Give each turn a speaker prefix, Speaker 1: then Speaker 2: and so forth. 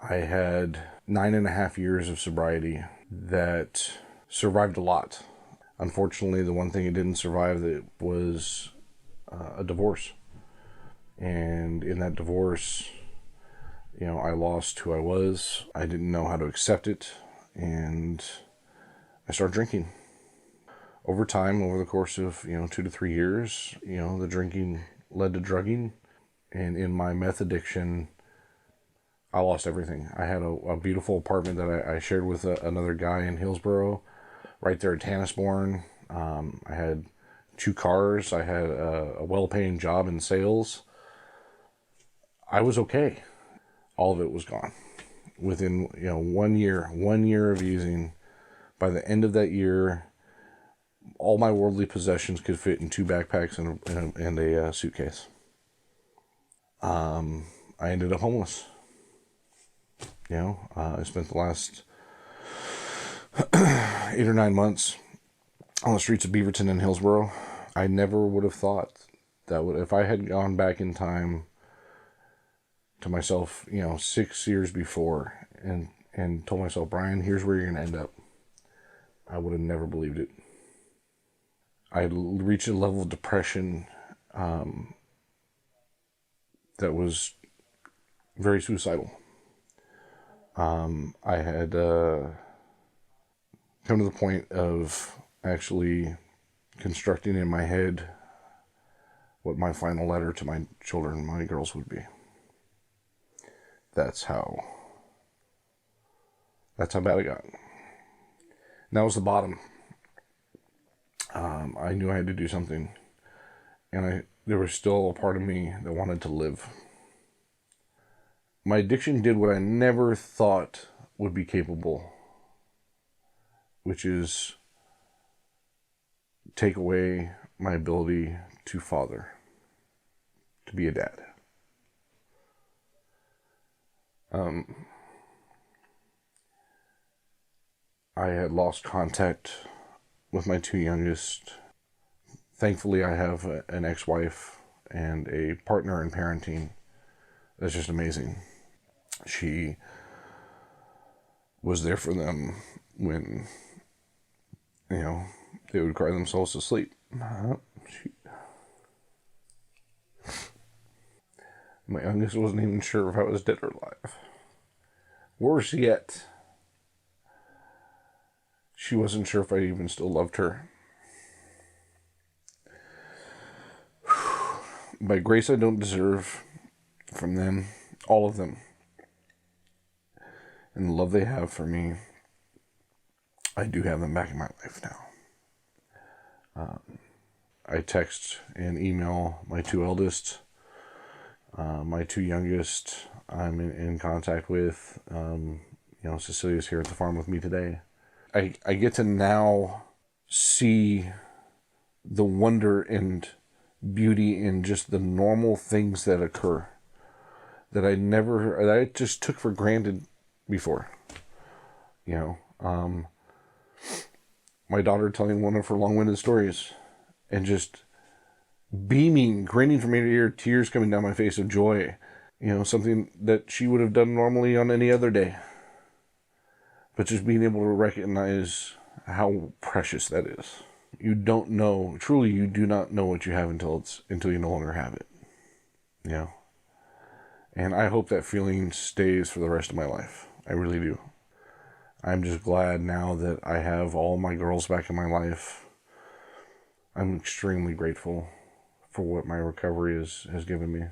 Speaker 1: I had 9.5 years of sobriety that survived a lot. Unfortunately, the one thing it didn't survive that was a divorce. And in that divorce, I lost who I was. I didn't know how to accept it, and I started drinking. Over time, over the course of 2 to 3 years, the drinking led to drugging, and in my meth addiction, I lost everything. I had a beautiful apartment that I shared with another guy in Hillsboro, right there at Tannisbourne. I had 2 cars. I had a well-paying job in sales. I was okay. All of it was gone within 1 year. 1 year of using. By the end of that year, all my worldly possessions could fit in 2 backpacks and a suitcase. I ended up homeless. I spent the last 8 or 9 months on the streets of Beaverton and Hillsboro. I never would have thought that if I had gone back in time to myself, 6 years before and told myself, Brian, here's where you're going to end up, I would have never believed it. I had reached a level of depression that was very suicidal. I had come to the point of actually constructing in my head what my final letter to my children, my girls, would be. That's how bad it got. And that was the bottom. I knew I had to do something, and there was still a part of me that wanted to live. My addiction did what I never thought would be capable, which is take away my ability to father, to be a dad. I had lost contact with my 2 youngest. Thankfully, I have an ex-wife and a partner in parenting that's just amazing. She was there for them when, they would cry themselves to sleep. My youngest wasn't even sure if I was dead or alive. Worse yet, she wasn't sure if I even still loved her. By grace I don't deserve from them, all of them, and the love they have for me, I do have them back in my life now. I text and email my 2 eldest. My 2 youngest I'm in contact with. Cecilia's here at the farm with me today. I get to now see the wonder and beauty in just the normal things that occur that I just took for granted before. My daughter telling one of her long-winded stories and just beaming, grinning from ear to ear, tears coming down my face of joy. Something that she would have done normally on any other day. But just being able to recognize how precious that is. You don't know, truly you do not know what you have until you no longer have it. And I hope that feeling stays for the rest of my life. I really do. I'm just glad now that I have all my girls back in my life. I'm extremely grateful for what my recovery has given me.